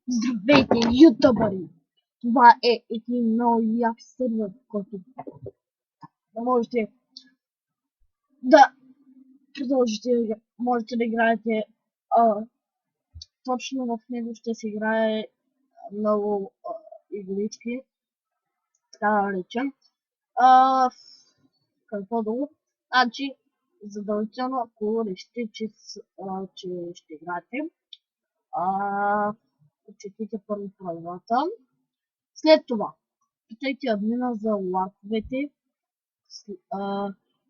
Здравейте, ютубъри! Това е един много як сървър, в който можете да можете да играете. Точно в него ще се играе много игрички, така да речем. А, какво друго? Значи, задължително, ако решите, че ще играете, четите първо правилата. След това, питайте админа за лаковете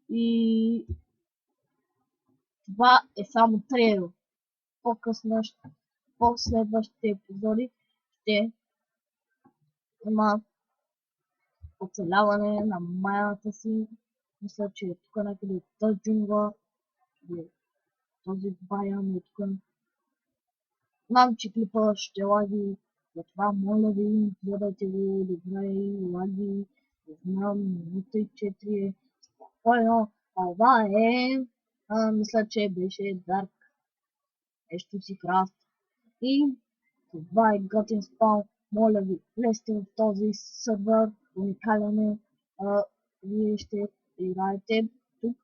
и това е само трейл. По-късно, по-следващите епизоди ще има оцеляване на майната си. Мисля, че е тук някъде от тази джунгла, или този баян е тук. Знам, че клипа ще лаги, затова моля ви, гледайте го, добре и лаги. Не знам, минута и 4 е спокойно. Това е, мисля, че беше Dark нещо си крафт. И това е готин спал. Моля ви, влезте в този сървър, уникален е. Вие ще играете тук.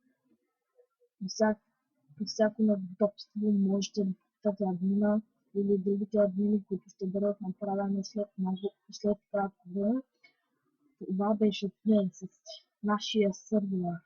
При всяко неудобство можете да питате админа или другите админи, които ще бъдат направени след кратко време. Това беше от мен с нашия сървър.